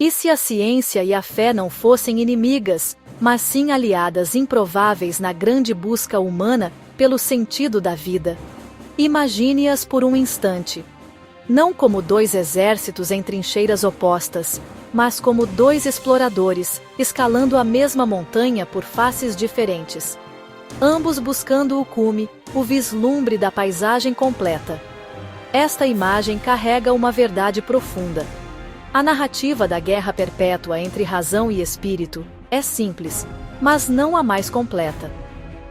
E se a ciência e a fé não fossem inimigas, mas sim aliadas improváveis na grande busca humana pelo sentido da vida? Imagine-as por um instante. Não como dois exércitos em trincheiras opostas, mas como dois exploradores, escalando a mesma montanha por faces diferentes. Ambos buscando o cume, o vislumbre da paisagem completa. Esta imagem carrega uma verdade profunda. A narrativa da guerra perpétua entre razão e espírito é simples, mas não a mais completa.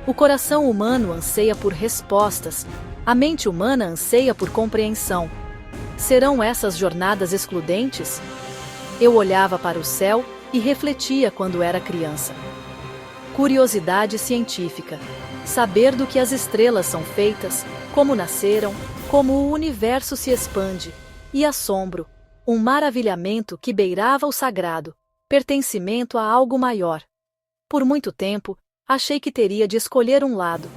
O coração humano anseia por respostas, a mente humana anseia por compreensão. Serão essas jornadas excludentes? Eu olhava para o céu e refletia quando era criança. Curiosidade científica. Saber do que as estrelas são feitas, como nasceram, como o universo se expande. E assombro. Um maravilhamento que beirava o sagrado, pertencimento a algo maior. Por muito tempo, achei que teria de escolher um lado.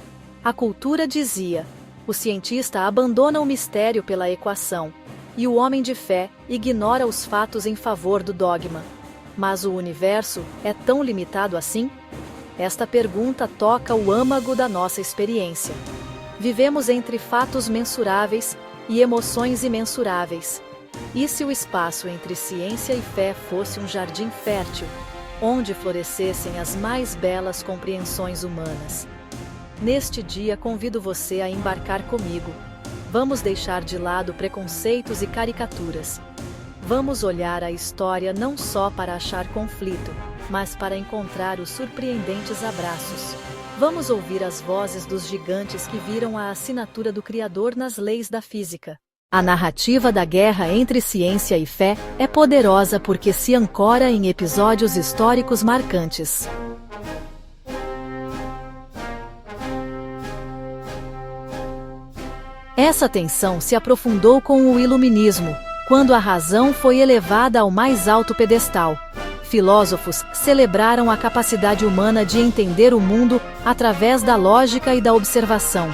A cultura dizia: o cientista abandona o mistério pela equação, e o homem de fé ignora os fatos em favor do dogma. Mas o universo é tão limitado assim? Esta pergunta toca o âmago da nossa experiência. Vivemos entre fatos mensuráveis e emoções imensuráveis. E se o espaço entre ciência e fé fosse um jardim fértil, onde florescessem as mais belas compreensões humanas? Neste dia convido você a embarcar comigo. Vamos deixar de lado preconceitos e caricaturas. Vamos olhar a história não só para achar conflito, mas para encontrar os surpreendentes abraços. Vamos ouvir as vozes dos gigantes que viram a assinatura do Criador nas leis da física. A narrativa da guerra entre ciência e fé é poderosa porque se ancora em episódios históricos marcantes. Essa tensão se aprofundou com o Iluminismo, quando a razão foi elevada ao mais alto pedestal. Filósofos celebraram a capacidade humana de entender o mundo através da lógica e da observação.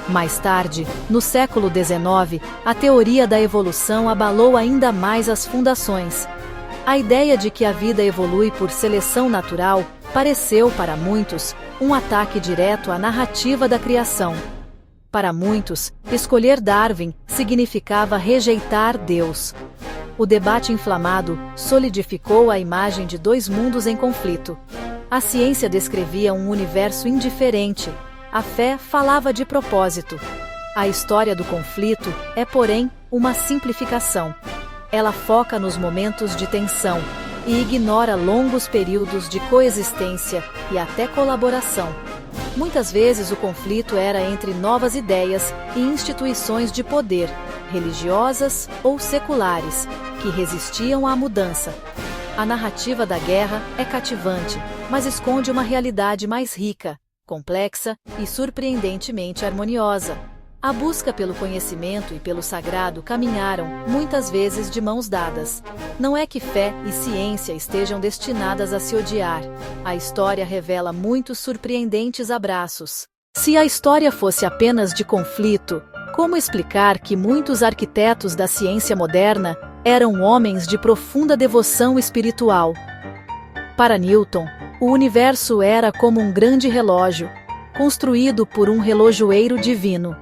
Mais tarde, no século XIX, a teoria da evolução abalou ainda mais as fundações. A ideia de que a vida evolui por seleção natural pareceu, para muitos, um ataque direto à narrativa da criação. Para muitos, escolher Darwin significava rejeitar Deus. O debate inflamado solidificou a imagem de dois mundos em conflito. A ciência descrevia um universo indiferente. A fé falava de propósito. A história do conflito é, porém, uma simplificação. Ela foca nos momentos de tensão e ignora longos períodos de coexistência e até colaboração. Muitas vezes o conflito era entre novas ideias e instituições de poder, religiosas ou seculares, que resistiam à mudança. A narrativa da guerra é cativante, mas esconde uma realidade mais rica, complexa e surpreendentemente harmoniosa. A busca pelo conhecimento e pelo sagrado caminharam, muitas vezes de mãos dadas. Não é que fé e ciência estejam destinadas a se odiar. A história revela muitos surpreendentes abraços. Se a história fosse apenas de conflito, como explicar que muitos arquitetos da ciência moderna eram homens de profunda devoção espiritual? Para Newton, o universo era como um grande relógio, construído por um relojoeiro divino.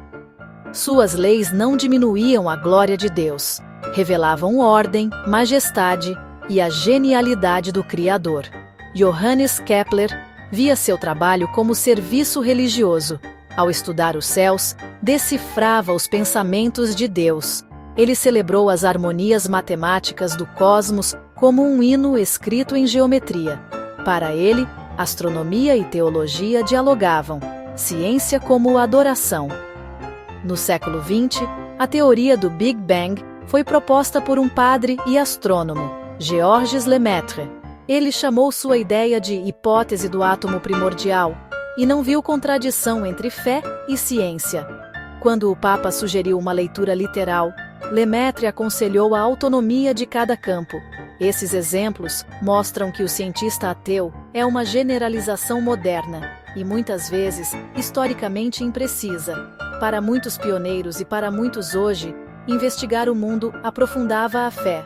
Suas leis não diminuíam a glória de Deus, revelavam ordem, majestade e a genialidade do Criador. Johannes Kepler via seu trabalho como serviço religioso. Ao estudar os céus, decifrava os pensamentos de Deus. Ele celebrou as harmonias matemáticas do cosmos como um hino escrito em geometria. Para ele, astronomia e teologia dialogavam, ciência como adoração. No século XX, a teoria do Big Bang foi proposta por um padre e astrônomo, Georges Lemaitre. Ele chamou sua ideia de hipótese do átomo primordial e não viu contradição entre fé e ciência. Quando o Papa sugeriu uma leitura literal, Lemaitre aconselhou a autonomia de cada campo. Esses exemplos mostram que o cientista ateu é uma generalização moderna e, muitas vezes, historicamente imprecisa. Para muitos pioneiros e para muitos hoje, investigar o mundo aprofundava a fé.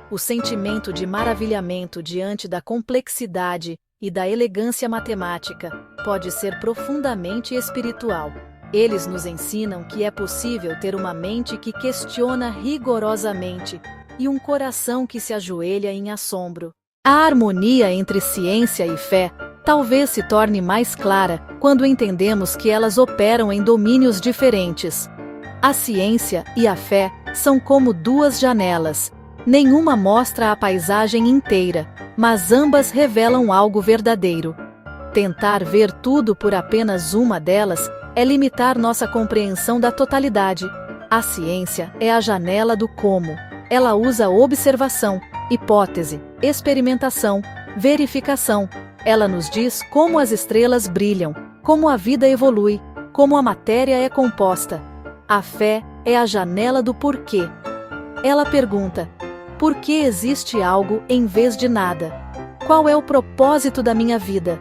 O sentimento de maravilhamento diante da complexidade e da elegância matemática pode ser profundamente espiritual. Eles nos ensinam que é possível ter uma mente que questiona rigorosamente e um coração que se ajoelha em assombro. A harmonia entre ciência e fé talvez se torne mais clara quando entendemos que elas operam em domínios diferentes. A ciência e a fé são como duas janelas. Nenhuma mostra a paisagem inteira, mas ambas revelam algo verdadeiro. Tentar ver tudo por apenas uma delas é limitar nossa compreensão da totalidade. A ciência é a janela do como. Ela usa observação, hipótese, experimentação, verificação. Ela nos diz como as estrelas brilham, como a vida evolui, como a matéria é composta. A fé é a janela do porquê. Ela pergunta: por que existe algo em vez de nada? Qual é o propósito da minha vida?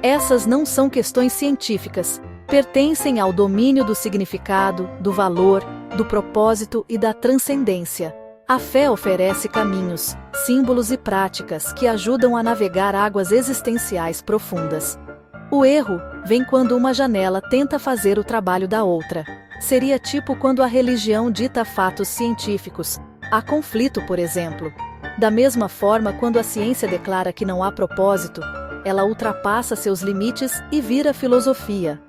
Essas não são questões científicas. Pertencem ao domínio do significado, do valor, do propósito e da transcendência. A fé oferece caminhos, símbolos e práticas que ajudam a navegar águas existenciais profundas. O erro vem quando uma janela tenta fazer o trabalho da outra. Seria tipo quando a religião dita fatos científicos. Há conflito, por exemplo. Da mesma forma, quando a ciência declara que não há propósito, ela ultrapassa seus limites e vira filosofia.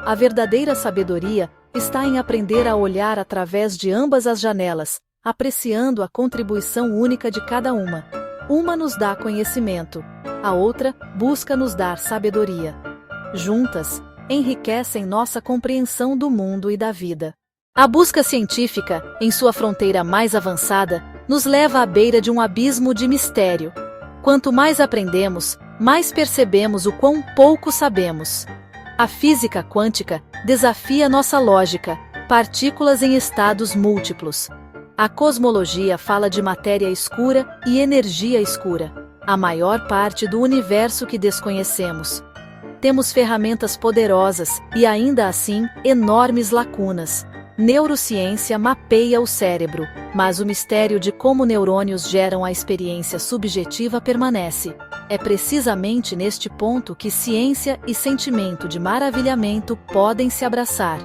A verdadeira sabedoria está em aprender a olhar através de ambas as janelas, apreciando a contribuição única de cada uma. Uma nos dá conhecimento, a outra busca nos dar sabedoria. Juntas, enriquecem nossa compreensão do mundo e da vida. A busca científica, em sua fronteira mais avançada, nos leva à beira de um abismo de mistério. Quanto mais aprendemos, mais percebemos o quão pouco sabemos. A física quântica desafia nossa lógica, partículas em estados múltiplos. A cosmologia fala de matéria escura e energia escura, a maior parte do universo que desconhecemos. Temos ferramentas poderosas e, ainda assim, enormes lacunas. Neurociência mapeia o cérebro, mas o mistério de como neurônios geram a experiência subjetiva permanece. É precisamente neste ponto que ciência e sentimento de maravilhamento podem se abraçar.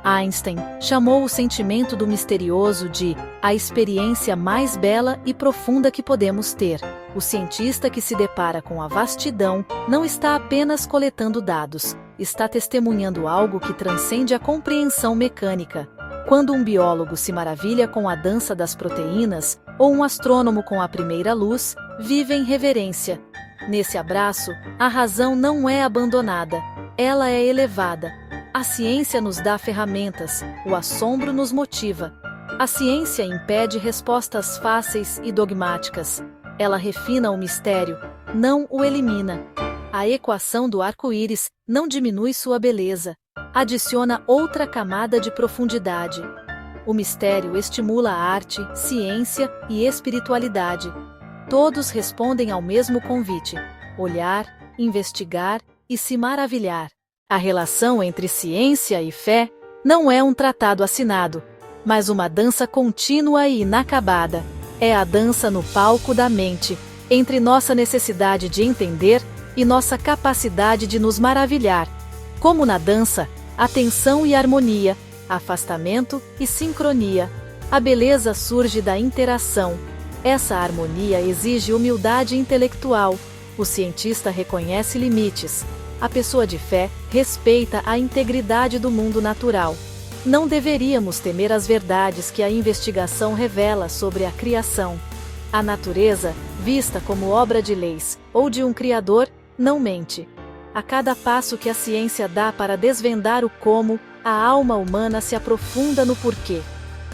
Einstein chamou o sentimento do misterioso de a experiência mais bela e profunda que podemos ter. O cientista que se depara com a vastidão não está apenas coletando dados, está testemunhando algo que transcende a compreensão mecânica. Quando um biólogo se maravilha com a dança das proteínas, ou um astrônomo com a primeira luz, vive em reverência. Nesse abraço, a razão não é abandonada, ela é elevada. A ciência nos dá ferramentas, o assombro nos motiva. A ciência impede respostas fáceis e dogmáticas. Ela refina o mistério, não o elimina. A equação do arco-íris não diminui sua beleza, adiciona outra camada de profundidade. O mistério estimula a arte, ciência e espiritualidade. Todos respondem ao mesmo convite: olhar, investigar e se maravilhar. A relação entre ciência e fé não é um tratado assinado, mas uma dança contínua e inacabada. É a dança no palco da mente, entre nossa necessidade de entender e nossa capacidade de nos maravilhar. Como na dança, atenção e harmonia, afastamento e sincronia. A beleza surge da interação. Essa harmonia exige humildade intelectual. O cientista reconhece limites. A pessoa de fé respeita a integridade do mundo natural. Não deveríamos temer as verdades que a investigação revela sobre a criação. A natureza, vista como obra de leis ou de um criador, não mente. A cada passo que a ciência dá para desvendar o como, a alma humana se aprofunda no porquê.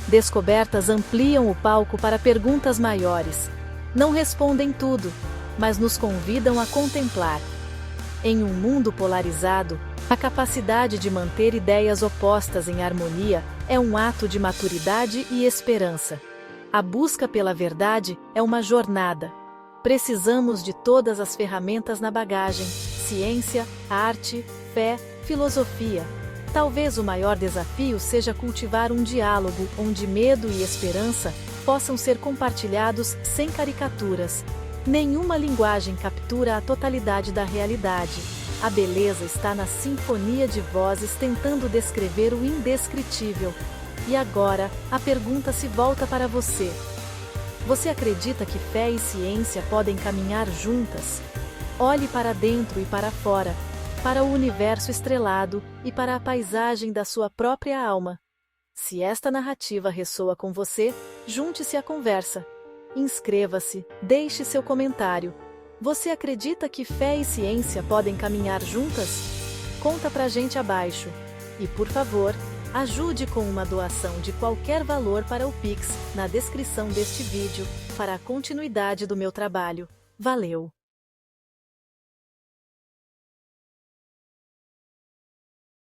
Descobertas ampliam o palco para perguntas maiores. Não respondem tudo, mas nos convidam a contemplar. Em um mundo polarizado, a capacidade de manter ideias opostas em harmonia é um ato de maturidade e esperança. A busca pela verdade é uma jornada. Precisamos de todas as ferramentas na bagagem: ciência, arte, fé, filosofia. Talvez o maior desafio seja cultivar um diálogo onde medo e esperança possam ser compartilhados sem caricaturas. Nenhuma linguagem captura a totalidade da realidade. A beleza está na sinfonia de vozes tentando descrever o indescritível. E agora, a pergunta se volta para você. Você acredita que fé e ciência podem caminhar juntas? Olhe para dentro e para fora, para o universo estrelado e para a paisagem da sua própria alma. Se esta narrativa ressoa com você, junte-se à conversa. Inscreva-se, deixe seu comentário. Você acredita que fé e ciência podem caminhar juntas? Conta pra gente abaixo. E por favor, ajude com uma doação de qualquer valor para o Pix, na descrição deste vídeo, para a continuidade do meu trabalho. Valeu!